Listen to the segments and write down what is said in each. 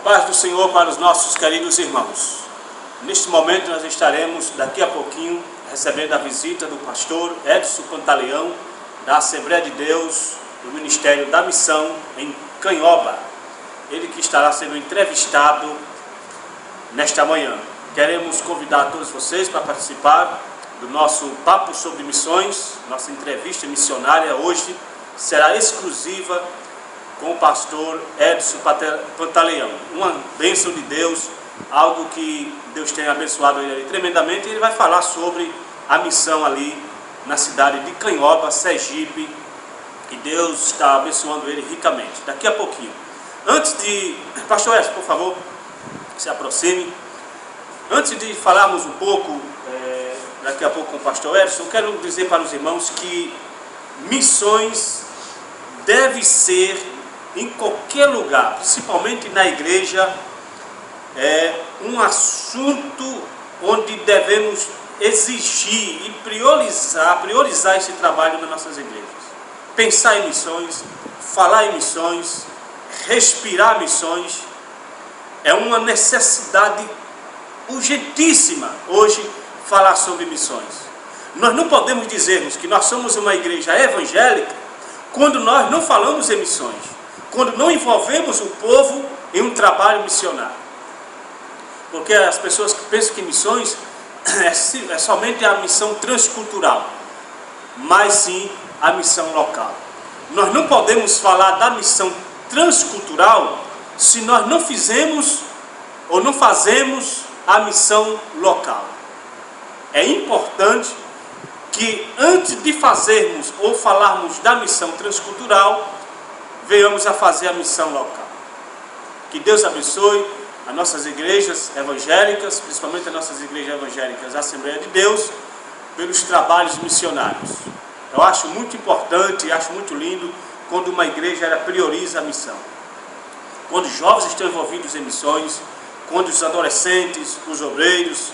Paz do Senhor para os nossos queridos irmãos. Neste momento nós estaremos daqui a pouquinho recebendo a visita do pastor Edson Pantaleão, da Assembleia de Deus, do Ministério da Missão em Canhoba. Ele que estará sendo entrevistado nesta manhã. Queremos convidar todos vocês para participar do nosso Papo sobre Missões. Nossa entrevista missionária hoje será exclusiva com o pastor Edson Pantaleão. Uma bênção de Deus, algo que Deus tem abençoado ele tremendamente. Ele vai falar sobre a missão ali na cidade de Canhoba, Sergipe, e Deus está abençoando ele ricamente. Daqui a pouquinho. Antes de... Pastor Edson, por favor, se aproxime. Antes de falarmos um pouco, daqui a pouco com o pastor Edson, eu quero dizer para os irmãos que missões deve ser em qualquer lugar, principalmente na igreja, é um assunto onde devemos exigir e priorizar esse trabalho nas nossas igrejas. Pensar em missões, falar em missões, respirar missões, é uma necessidade urgentíssima hoje falar sobre missões. Nós não podemos dizermos que nós somos uma igreja evangélica quando nós não falamos em missões, quando não envolvemos o povo em um trabalho missionário. Porque as pessoas que pensam que missões é somente a missão transcultural, mas sim a missão local. Nós não podemos falar da missão transcultural se nós não fizemos ou não fazemos a missão local. É importante que antes de fazermos ou falarmos da missão transcultural, venhamos a fazer a missão local. Que Deus abençoe as nossas igrejas evangélicas, principalmente as nossas igrejas evangélicas, a Assembleia de Deus, pelos trabalhos missionários. Eu acho muito importante, acho muito lindo quando uma igreja ela prioriza a missão. Quando os jovens estão envolvidos em missões, quando os adolescentes, os obreiros,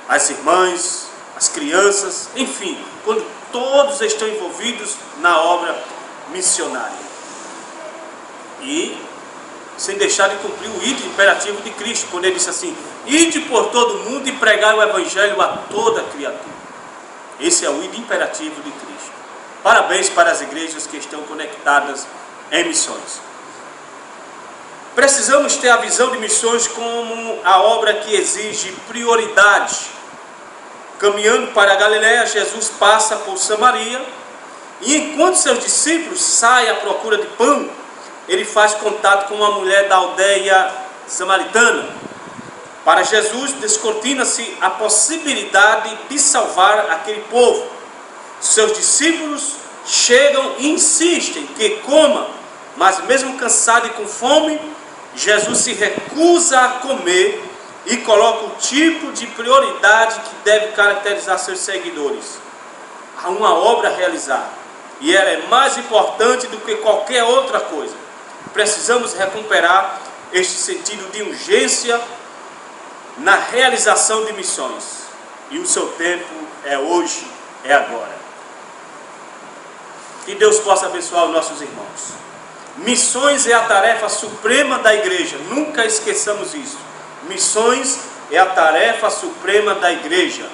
as irmãs, as crianças, enfim, quando todos estão envolvidos na obra missionária. E sem deixar de cumprir o ide imperativo de Cristo, quando ele disse assim: ide por todo mundo e pregai o evangelho a toda criatura. Esse é o ide imperativo de Cristo. Parabéns para as igrejas que estão conectadas em missões. Precisamos ter a visão de missões como a obra que exige prioridade. Caminhando para a Galileia, Jesus passa por Samaria, e enquanto seus discípulos saem à procura de pão, ele faz contato com uma mulher da aldeia samaritana. Para Jesus, descortina-se a possibilidade de salvar aquele povo. Seus discípulos chegam e insistem que coma, mas mesmo cansado e com fome, Jesus se recusa a comer e coloca o tipo de prioridade que deve caracterizar seus seguidores. Há uma obra a realizar, e ela é mais importante do que qualquer outra coisa. Precisamos recuperar este sentido de urgência na realização de missões. E o seu tempo é hoje, é agora. Que Deus possa abençoar os nossos irmãos. Missões é a tarefa suprema da igreja. Nunca esqueçamos isso. Missões é a tarefa suprema da igreja.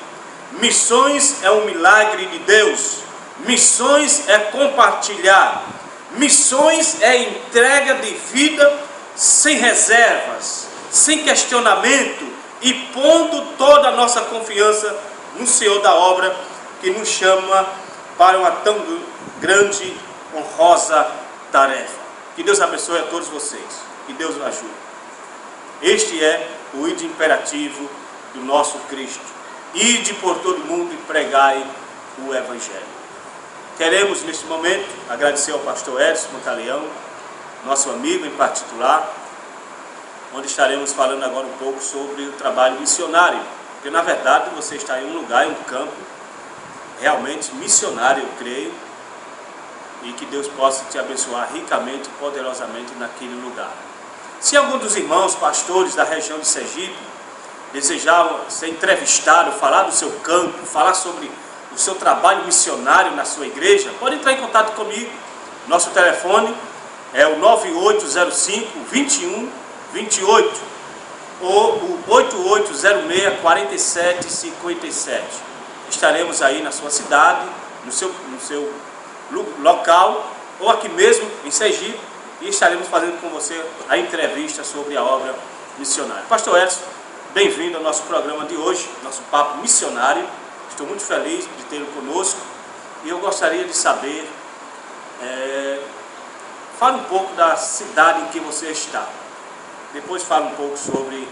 Missões é um milagre de Deus. Missões é compartilhar. Missões é entrega de vida sem reservas, sem questionamento e pondo toda a nossa confiança no Senhor da obra que nos chama para uma tão grande, honrosa tarefa. Que Deus abençoe a todos vocês. Que Deus os ajude. Este é o ide imperativo do nosso Cristo. Ide por todo mundo e pregai o Evangelho. Queremos, neste momento, agradecer ao pastor Edson Pantaleão, nosso amigo em particular, onde estaremos falando agora um pouco sobre o trabalho missionário. Porque, na verdade, você está em um lugar, em um campo, realmente missionário, eu creio, e que Deus possa te abençoar ricamente e poderosamente naquele lugar. Se algum dos irmãos, pastores da região de Sergipe, desejavam ser entrevistado, falar do seu campo, falar sobre o seu trabalho missionário na sua igreja, pode entrar em contato comigo. Nosso telefone é o 9805-21 28 ou o 8806-4757. Estaremos aí na sua cidade, no seu local, ou aqui mesmo em Sergipe, e estaremos fazendo com você a entrevista sobre a obra missionária. Pastor Edson, bem-vindo ao nosso programa de hoje, nosso papo missionário. Estou muito feliz de tê-lo conosco e eu gostaria de saber, fala um pouco da cidade em que você está. Depois fala um pouco sobre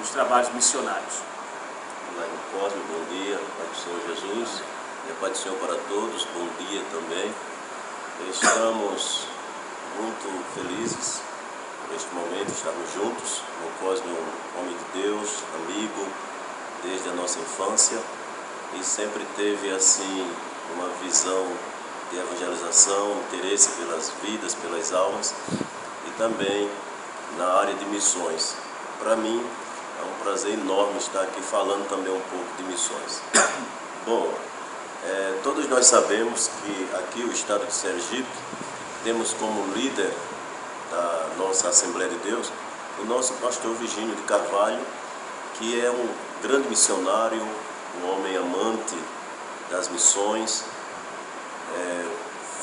os trabalhos missionários. Olá, Cosme, bom dia, Pai do Senhor Jesus, e a paz do Senhor para todos, bom dia também. Estamos muito felizes por este momento, estarmos juntos. O Cosme é um homem de Deus, amigo, desde a nossa infância, e sempre teve assim uma visão de evangelização, interesse pelas vidas, pelas almas, e também na área de missões. Para mim é um prazer enorme estar aqui falando também um pouco de missões. Bom, todos nós sabemos que aqui o estado de Sergipe temos como líder da nossa Assembleia de Deus o nosso pastor Virgínio de Carvalho, que é um grande missionário, um homem amante das missões,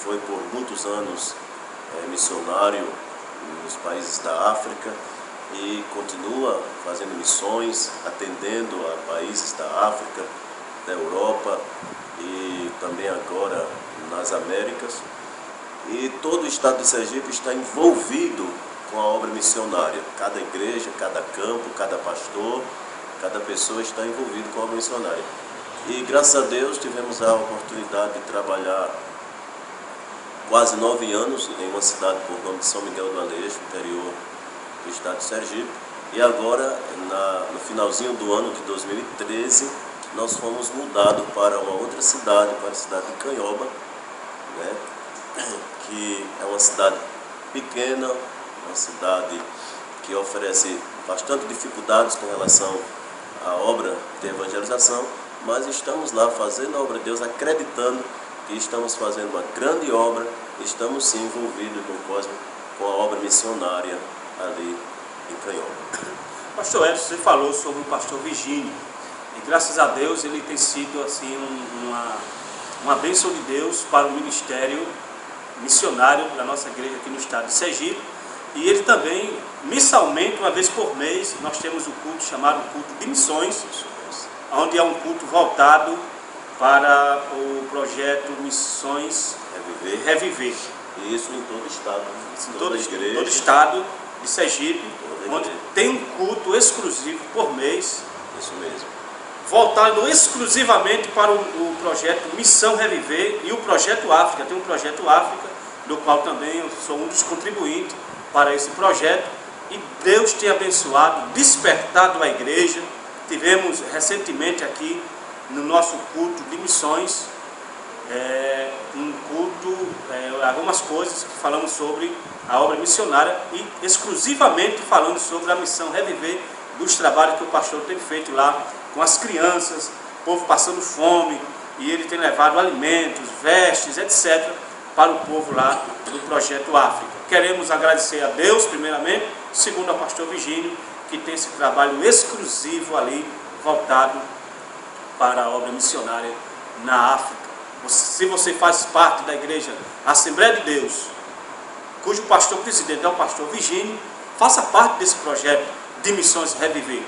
foi por muitos anos missionário nos países da África e continua fazendo missões, atendendo a países da África, da Europa e também agora nas Américas. E todo o estado de Sergipe está envolvido com a obra missionária. Cada igreja, cada campo, cada pastor, cada pessoa está envolvido com a obra missionária. E graças a Deus tivemos a oportunidade de trabalhar quase 9 anos em uma cidade por nome de São Miguel do Aleixo, interior do estado de Sergipe. E agora, no finalzinho do ano de 2013, nós fomos mudados para uma outra cidade, para a cidade de Canhoba, né? Que é uma cidade pequena, uma cidade que oferece bastante dificuldades com relação à obra de evangelização, mas estamos lá fazendo a obra de Deus, acreditando que estamos fazendo uma grande obra, estamos sim envolvidos com a obra missionária ali em Canhoba. Pastor Edson, você falou sobre o pastor Virgínio, e graças a Deus ele tem sido assim uma bênção de Deus para o ministério missionário da nossa igreja aqui no estado de Sergipe. E ele também, mensalmente, uma vez por mês, nós temos o culto chamado culto de missões, onde é um culto voltado para o projeto Missões Reviver. E isso em todo o estado, em todo o estado de Sergipe, onde tem um culto exclusivo por mês. Isso mesmo. Voltado exclusivamente para o projeto Missão Reviver e o projeto África. Tem um projeto África, do qual também eu sou um dos contribuintes para esse projeto. E Deus tem abençoado, despertado a igreja. Tivemos recentemente aqui no nosso culto de missões, um culto, algumas coisas que falamos sobre a obra missionária e exclusivamente falando sobre a Missão Reviver, dos trabalhos que o pastor tem feito lá com as crianças, o povo passando fome, e ele tem levado alimentos, vestes, etc., para o povo lá do Projeto África. Queremos agradecer a Deus, primeiramente, segundo ao pastor Virgínio, que tem esse trabalho exclusivo ali, voltado para a obra missionária na África. Se você faz parte da igreja Assembleia de Deus, cujo pastor presidente é o pastor Virgínio, faça parte desse projeto de Missões Reviver.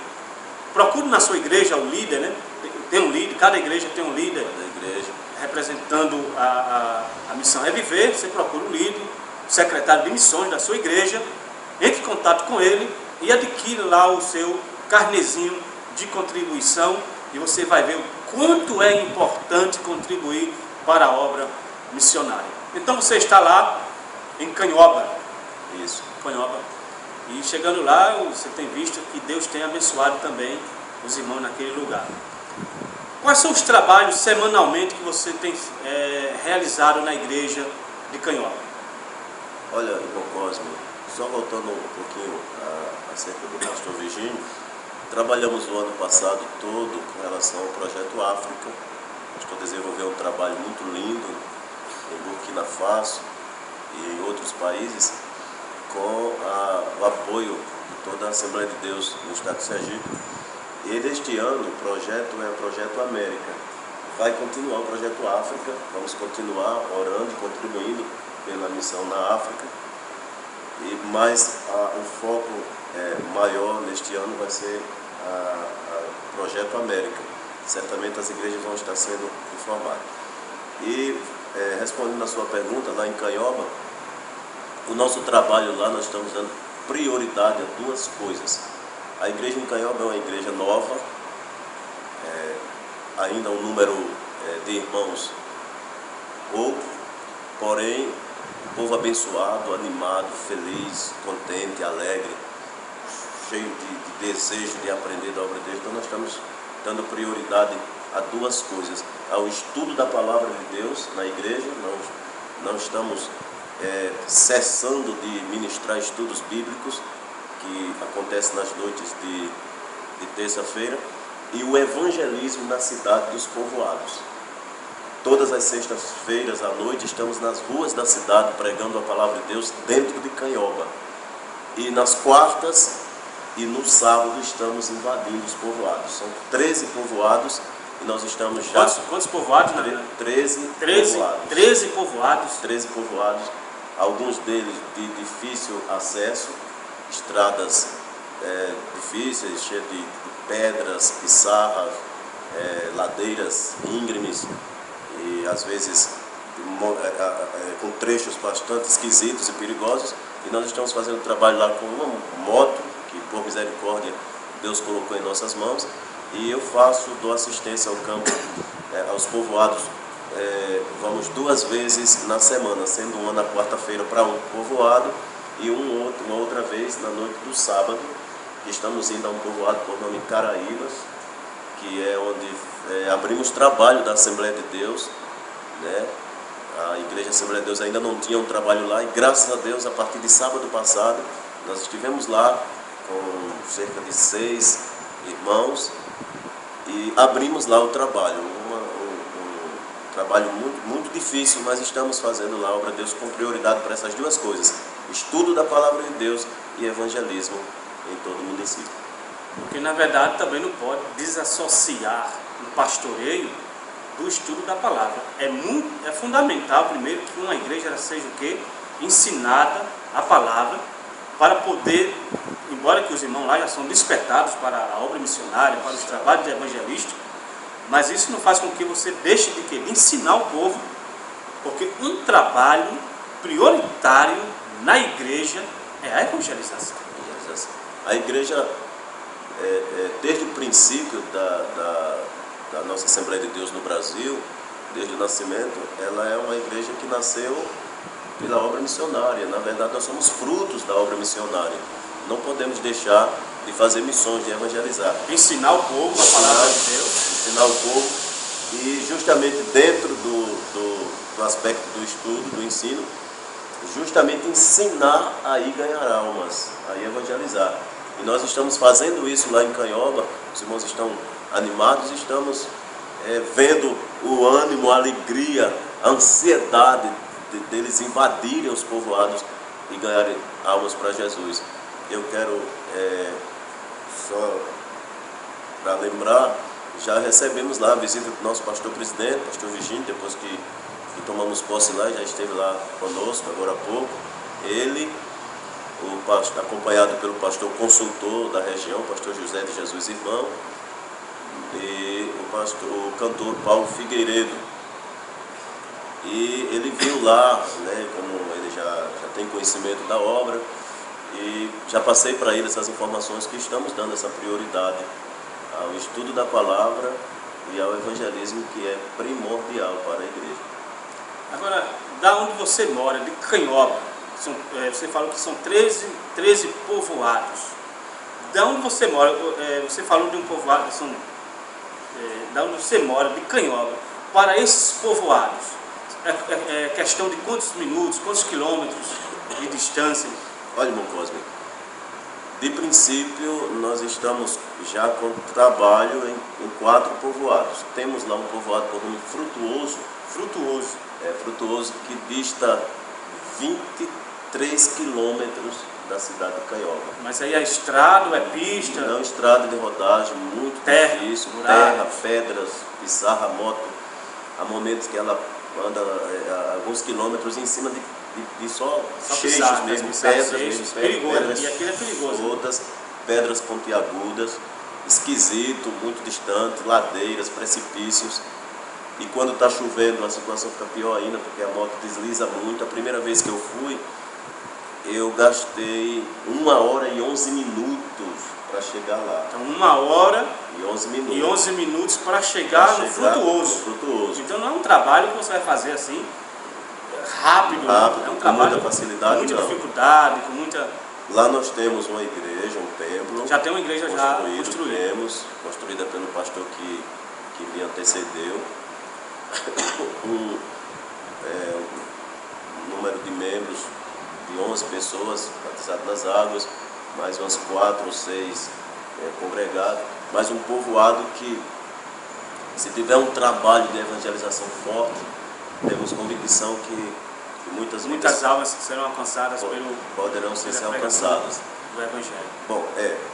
Procure na sua igreja o líder, né? Tem um líder, cada igreja tem um líder representando a Missão Reviver. Você procura o líder, o secretário de missões da sua igreja, entre em contato com ele e adquira lá o seu carnezinho de contribuição, e você vai ver o quanto é importante contribuir para a obra missionária. Então você está lá em Canhoba. Isso. Canhoba. E chegando lá, você tem visto que Deus tem abençoado também os irmãos naquele lugar. Quais são os trabalhos semanalmente que você tem realizado na igreja de Canhoba? Olha, irmão Cosme, só voltando um pouquinho acerca do pastor Virgínio, trabalhamos o ano passado todo com relação ao Projeto África. Acho que eu desenvolvi um trabalho muito lindo em Burkina Faso e em outros países, com a o apoio de toda a Assembleia de Deus no estado de Sergipe. E este ano o projeto é o Projeto América. Vai continuar o Projeto África, vamos continuar orando e contribuindo pela missão na África. Mas o foco maior neste ano vai ser o Projeto América. Certamente as igrejas vão estar sendo informadas. E respondendo a sua pergunta, lá em Canhoba, o nosso trabalho lá, nós estamos dando prioridade a duas coisas. A igreja em Canhoba é uma igreja nova, ainda um número de irmãos pouco, porém, povo abençoado, animado, feliz, contente, alegre, cheio de desejo de aprender da obra de Deus. Então nós estamos dando prioridade a duas coisas: ao estudo da palavra de Deus na igreja. Não estamos cessando de ministrar estudos bíblicos, que acontece nas noites de terça-feira, e o evangelismo na cidade dos povoados. Todas as sextas-feiras à noite estamos nas ruas da cidade pregando a palavra de Deus dentro de Canhoba. E nas quartas e no sábado estamos invadindo os povoados. São 13 povoados e nós estamos já... Quantos povoados? 13 povoados. 13 povoados. 13 povoados, alguns deles de difícil acesso, estradas difíceis, cheias de pedras, pissarras, ladeiras íngremes, e às vezes com trechos bastante esquisitos e perigosos. E nós estamos fazendo trabalho lá com uma moto que, por misericórdia, Deus colocou em nossas mãos, e eu dou assistência ao campo, aos povoados. Vamos 2 vezes na semana, sendo uma na quarta-feira para um povoado e uma outra vez na noite do sábado. Estamos indo a um povoado por nome Caraíbas, que é onde abrimos trabalho da Assembleia de Deus, né? A Igreja Assembleia de Deus ainda não tinha um trabalho lá, e graças a Deus, a partir de sábado passado, nós estivemos lá com cerca de 6 irmãos e abrimos lá o trabalho. Um trabalho muito, muito difícil, mas estamos fazendo lá a obra de Deus com prioridade para essas duas coisas: estudo da palavra de Deus e evangelismo em todo o município. Porque na verdade também não pode desassociar o pastoreio do estudo da palavra. É fundamental primeiro que uma igreja seja o quê? Ensinada a palavra, para poder, embora que os irmãos lá já são despertados para a obra missionária, para os trabalhos evangelísticos, mas isso não faz com que você deixe de ensinar o povo, porque um trabalho prioritário na igreja é a evangelização. A igreja, desde o princípio da nossa Assembleia de Deus no Brasil, desde o nascimento, ela é uma igreja que nasceu pela obra missionária. Na verdade, nós somos frutos da obra missionária. Não podemos deixar de fazer missões, de evangelizar. Ensinar o povo a palavra de Deus. Ensinar o povo, e justamente dentro do aspecto do estudo, do ensino, justamente ensinar a ir ganhar almas, a ir evangelizar. E nós estamos fazendo isso lá em Canhoba. Os irmãos estão animados, estamos vendo o ânimo, a alegria, a ansiedade deles invadirem os povoados e ganharem almas para Jesus. Eu quero, só para lembrar, já recebemos lá a visita do nosso pastor-presidente, pastor Virgínio, depois que tomamos posse lá, já esteve lá conosco agora há pouco. Ele, acompanhado pelo pastor consultor da região, pastor José de Jesus Irmão, e o cantor Paulo Figueiredo. E ele viu lá, né, como ele já tem conhecimento da obra, e já passei para ele essas informações, que estamos dando essa prioridade ao estudo da palavra e ao evangelismo, que é primordial para a igreja. Agora, da onde você mora, de Canhoba, você falou que são 13 povoados. Da onde você mora, você falou de um povoado, da onde você mora, de Canhoba, para esses povoados, é questão de quantos minutos, quantos quilômetros de distância? Olha, irmão Cosme, de princípio nós estamos já com trabalho em 4 povoados. Temos lá um povoado por nome Frutuoso, que dista 23 quilômetros da cidade de Canhoba. Mas aí é estrada ou é pista? Não, estrada de rodagem, muito terra, difícil, buraco. terra, pedras, pissarra, moto. Há momentos que ela anda alguns quilômetros em cima de só cheixos pissarra, mesmo, pedras mesmo, perigoso, pedras e aquilo é perigoso. todas, pedras pontiagudas, esquisito, muito distante, ladeiras, precipícios. E quando está chovendo a situação fica pior ainda, porque a moto desliza muito. A primeira vez que eu fui, eu gastei 1 hora e 11 minutos para chegar lá. Então 1 hora e 11 minutos, e 11 minutos para chegar no Frutuoso. Então não é um trabalho que você vai fazer assim rápido, é um trabalho com muita facilidade, com muita dificuldade, com muita... Lá nós temos uma igreja, um templo. Já tem uma igreja construída. Construída pelo pastor que me antecedeu. Um número de membros de 11 pessoas batizadas nas águas, mais umas 4 ou 6 congregados, mais um povoado que, se tiver um trabalho de evangelização forte, temos convicção que muitas almas serão alcançadas poderão ser alcançadas do Evangelho. Bom,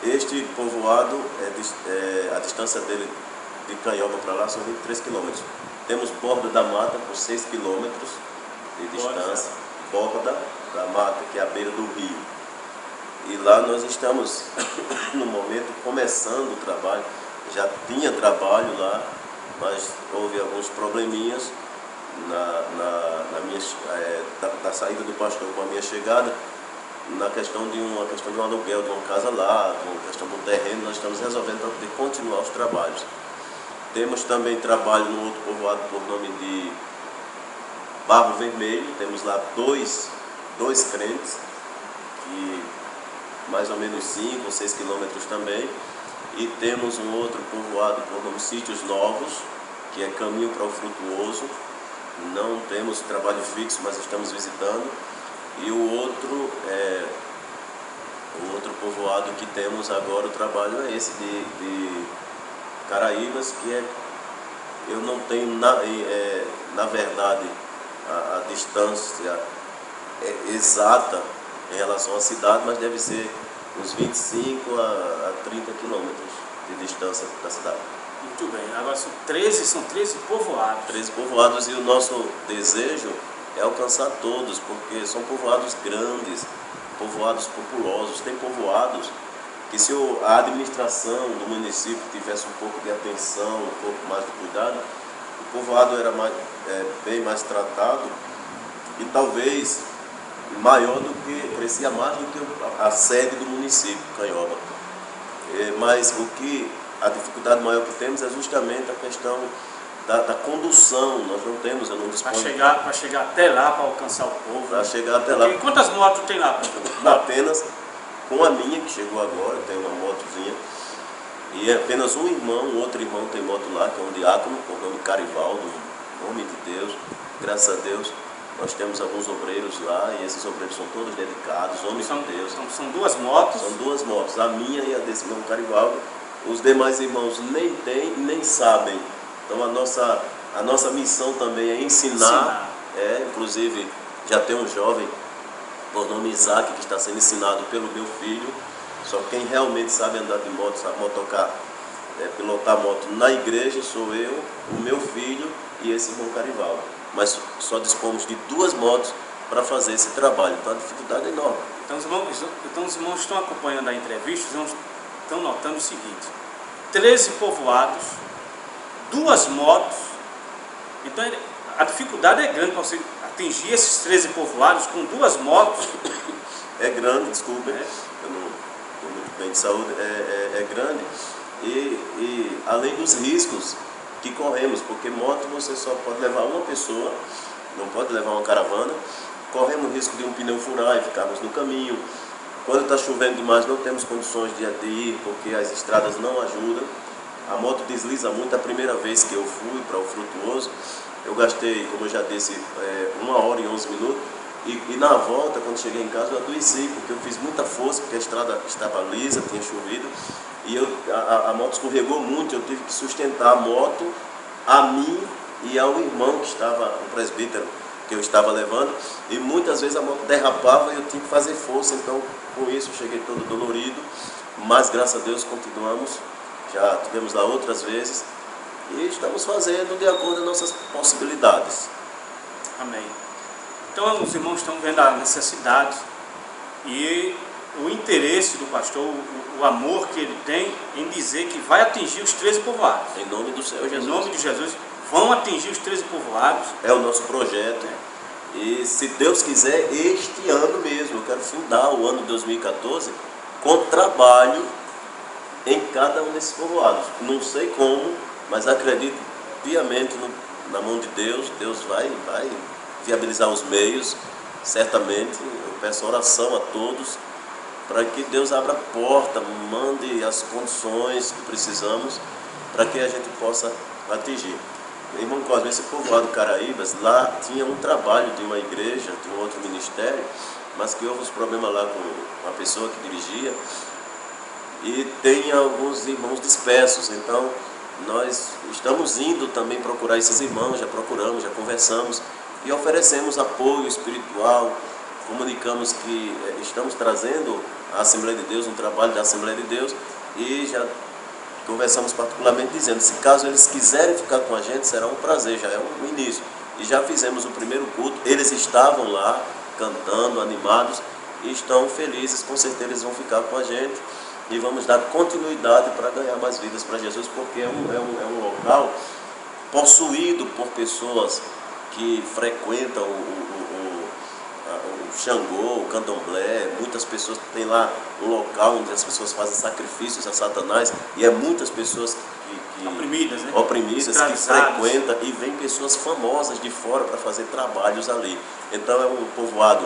este povoado, a distância dele de Canhoba para lá são 23 quilômetros. Temos Borda da Mata por 6 quilômetros de distância, Borda da Mata, que é a beira do rio. E lá nós estamos, no momento, começando o trabalho. Já tinha trabalho lá, mas houve alguns probleminhas da saída do pastor com a minha chegada, na questão de um aluguel de uma casa lá, uma questão do terreno. Nós estamos resolvendo para poder continuar os trabalhos. Temos também trabalho no outro povoado por nome de Barro Vermelho. Temos lá dois crentes, que mais ou menos 5 ou 6 quilômetros também. E temos um outro povoado por nome Sítios Novos, que é caminho para o Frutuoso. Não temos trabalho fixo, mas estamos visitando. E o outro povoado que temos agora, o trabalho é esse de Caraíbas, que eu não tenho, na verdade, a distância exata em relação à cidade, mas deve ser uns 25 a 30 quilômetros de distância da cidade. Muito bem, agora são 13 povoados. 13 povoados, e o nosso desejo é alcançar todos, porque são povoados grandes, povoados populosos. Tem povoados que, se a administração do município tivesse um pouco de atenção, um pouco mais de cuidado, o povoado era bem mais tratado e talvez crescia mais do que a sede do município, Canhoba. Mas a dificuldade maior que temos é justamente a questão da condução. Nós não temos, eu não disponho... Para chegar até lá, para alcançar o povo. Para chegar até lá. E quantas motos tem lá? Apenas com a minha, que chegou agora, eu tenho uma motozinha. E apenas um outro irmão tem moto lá, que é um diácono, com o nome Carivaldo, nome de Deus. Graças a Deus, nós temos alguns obreiros lá, e esses obreiros são todos dedicados, homens de Deus. São 2 motos? São 2 motos, a minha e a desse irmão Carivaldo. Os demais irmãos nem têm e nem sabem. Então a nossa missão também é ensinar. Inclusive, já tem um jovem por nome Isaac, que está sendo ensinado pelo meu filho. Só quem realmente sabe andar de moto, sabe motocar, pilotar moto na igreja, sou eu, o meu filho e esse irmão Carivaldo. Mas só dispomos de 2 motos para fazer esse trabalho. Então a dificuldade é enorme. Então os irmãos estão acompanhando a entrevista, estão notando o seguinte: 13 povoados, 2 motos. Então a dificuldade é grande para você atingir esses 13 povoados com 2 motos. É grande, desculpe, eu não estou muito bem de saúde, é grande. E além dos riscos que corremos, porque moto você só pode levar uma pessoa, não pode levar uma caravana. Corremos o risco de um pneu furar e ficarmos no caminho. Quando está chovendo demais, não temos condições de ir, porque as estradas não ajudam. A moto desliza muito. A primeira vez que eu fui para o Frutuoso, eu gastei, como eu já disse, 1 hora e 11 minutos. E na volta, quando cheguei em casa, eu adoeci, porque eu fiz muita força, porque a estrada estava lisa, tinha chovido. E a moto escorregou muito, eu tive que sustentar a moto, a mim e ao irmão que estava, um presbítero, que eu estava levando, e muitas vezes a moto derrapava e eu tinha que fazer força, então com isso eu cheguei todo dolorido, mas graças a Deus continuamos, já tivemos lá outras vezes, e estamos fazendo de acordo com as nossas possibilidades. Amém. Então os irmãos estão vendo a necessidade e o interesse do pastor, o amor que ele tem em dizer que vai atingir os 13 povoados. Em nome do Senhor Jesus. Em nome de Jesus, vão atingir os 13 povoados. É o nosso projeto. E se Deus quiser, este ano mesmo, eu quero fundar o ano de 2014 com trabalho em cada um desses povoados. Não sei como, mas acredito piamente na mão de Deus. Deus vai viabilizar os meios, certamente. Eu peço oração a todos para que Deus abra a porta, mande as condições que precisamos para que a gente possa atingir. Irmão Cosme, esse povoado Caraíbas, lá tinha um trabalho de uma igreja, de um outro ministério, mas que houve uns problemas lá com a pessoa que dirigia, e tem alguns irmãos dispersos. Então nós estamos indo também procurar esses irmãos, já procuramos, já conversamos e oferecemos apoio espiritual, comunicamos que estamos trazendo a Assembleia de Deus, um trabalho da Assembleia de Deus, e já conversamos particularmente dizendo, se caso eles quiserem ficar com a gente, será um prazer, já é um início. E já fizemos o primeiro culto, eles estavam lá cantando, animados, e estão felizes, com certeza eles vão ficar com a gente, e vamos dar continuidade para ganhar mais vidas para Jesus, porque é um local possuído por pessoas que frequentam o Xangô, o Candomblé. Muitas pessoas têm lá um local onde as pessoas fazem sacrifícios a Satanás, e é muitas pessoas oprimidas, né? Oprimidas, que frequentam, e vêm pessoas famosas de fora para fazer trabalhos ali. Então é um povoado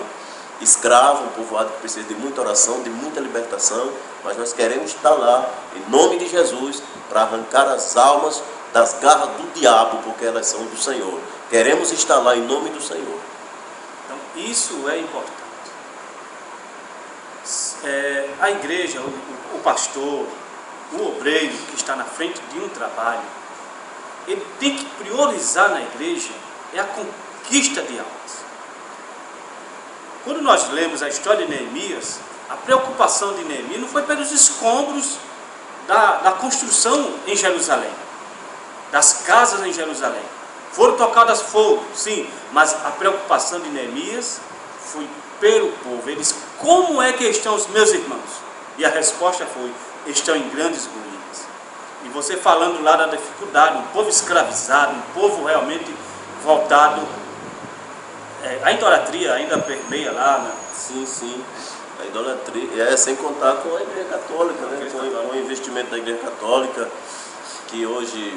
escravo, um povoado que precisa de muita oração, de muita libertação, mas nós queremos estar lá, em nome de Jesus, para arrancar as almas das garras do diabo, porque elas são do Senhor. Queremos estar lá em nome do Senhor. Então, isso é importante. A igreja, o pastor, o obreiro que está na frente de um trabalho, ele tem que priorizar na igreja a conquista de almas. Quando nós lemos a história de Neemias, a preocupação de Neemias não foi pelos escombros da construção em Jerusalém, das casas em Jerusalém. Foram tocadas fogo, sim, mas a preocupação de Neemias foi pelo povo. Ele disse, como é que estão os meus irmãos? E a resposta foi, estão em grandes ruínas. E você falando lá da dificuldade, um povo escravizado, um povo realmente voltado, a idolatria ainda permeia lá, né? Sim, a idolatria, sem contar com a Igreja Católica, né? Com o investimento da Igreja Católica, que hoje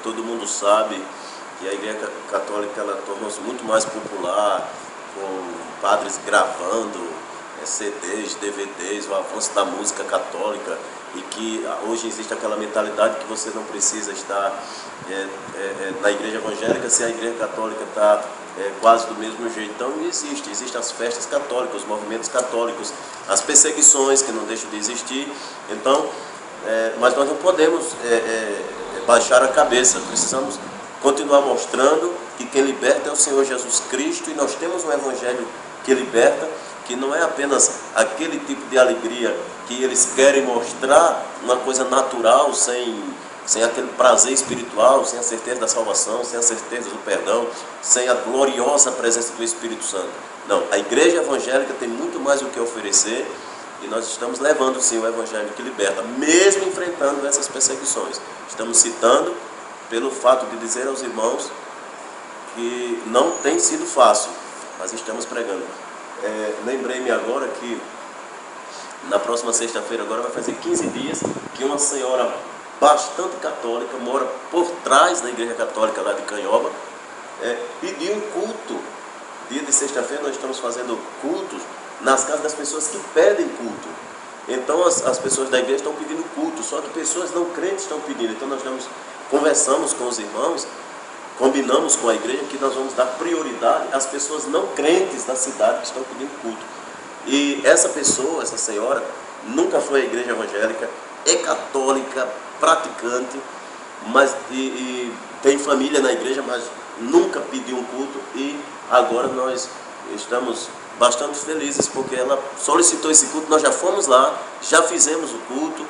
todo mundo sabe que a Igreja Católica ela tornou-se muito mais popular, com padres gravando CDs, DVDs, o avanço da música católica, e que hoje existe aquela mentalidade que você não precisa estar na igreja evangélica se a Igreja Católica está quase do mesmo jeito. Então existem as festas católicas, os movimentos católicos, as perseguições que não deixam de existir. Então, mas nós não podemos baixar a cabeça, precisamos continuar mostrando que quem liberta é o Senhor Jesus Cristo, e nós temos um evangelho que liberta, que não é apenas aquele tipo de alegria que eles querem mostrar, uma coisa natural, sem aquele prazer espiritual, sem a certeza da salvação, sem a certeza do perdão, sem a gloriosa presença do Espírito Santo. Não, a igreja evangélica tem muito mais o que oferecer, e nós estamos levando sim o evangelho que liberta, mesmo enfrentando essas perseguições. Estamos citando pelo fato de dizer aos irmãos que não tem sido fácil, mas estamos pregando. Lembrei-me agora que na próxima sexta-feira, agora vai fazer 15 dias, que uma senhora bastante católica, mora por trás da Igreja Católica lá de Canhoba, pediu um culto. Dia de sexta-feira nós estamos fazendo cultos nas casas das pessoas que pedem culto. Então as pessoas da igreja estão pedindo culto, só que pessoas não crentes estão pedindo. Então nós conversamos com os irmãos, combinamos com a igreja que nós vamos dar prioridade às pessoas não crentes da cidade que estão pedindo culto. E essa pessoa, essa senhora, nunca foi à igreja evangélica, é católica, praticante, mas e tem família na igreja, mas nunca pediu um culto e agora nós estamos bastante felizes porque ela solicitou esse culto, nós já fomos lá, já fizemos o culto.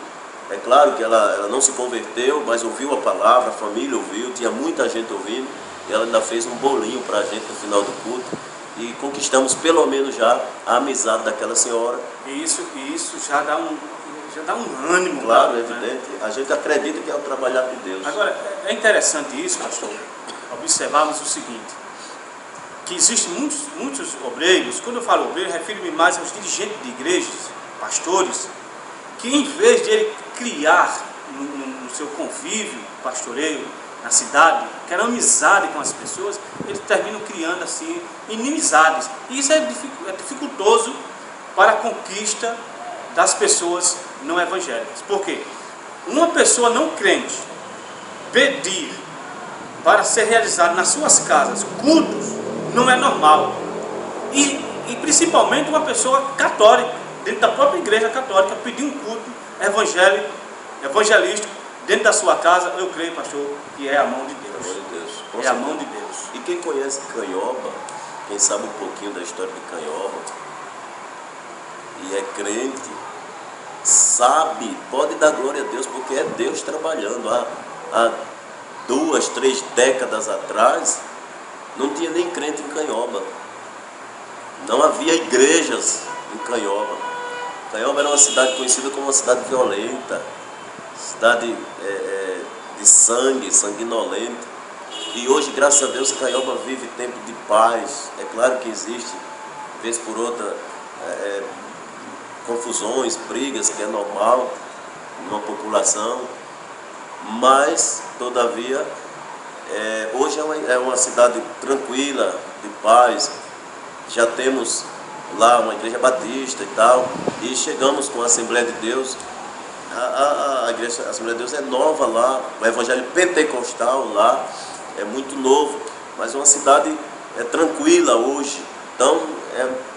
É claro que ela não se converteu, mas ouviu a palavra, a família ouviu, tinha muita gente ouvindo, e ela ainda fez um bolinho para a gente no final do culto, e conquistamos pelo menos já a amizade daquela senhora. E isso já dá um ânimo. Claro, né? evidente, a gente acredita que é o trabalhar de Deus. Agora, é interessante isso, pastor, observarmos o seguinte, que existem muitos obreiros. Quando eu falo obreiro, refiro-me mais aos dirigentes de igrejas, pastores, que em vez de ele criar no seu convívio pastoreio na cidade, que era amizade com as pessoas, eles terminam criando assim inimizades. E isso é dificultoso para a conquista das pessoas não evangélicas. Por quê? Uma pessoa não crente pedir para ser realizado nas suas casas cultos não é normal. E principalmente uma pessoa católica, dentro da própria igreja católica, pedir um culto evangelístico dentro da sua casa, eu creio, pastor, que é a mão de Deus. É a mão de Deus. E quem conhece Canhoba, quem sabe um pouquinho da história de Canhoba, e é crente, sabe, pode dar glória a Deus, porque é Deus trabalhando. Há 2, 3 décadas atrás, não tinha nem crente em Canhoba. Não havia igrejas em Canhoba. Canhoba era uma cidade conhecida como uma cidade violenta, cidade de sangue, sanguinolenta. E hoje, graças a Deus, Canhoba vive tempo de paz. É claro que existe, vez por outra, confusões, brigas, que é normal numa população, mas, todavia, hoje é uma cidade tranquila, de paz. Já temos lá uma igreja batista e tal, e chegamos com a Assembleia de Deus. A Assembleia de Deus é nova lá, o Evangelho Pentecostal lá é muito novo, mas uma cidade tranquila hoje. Então,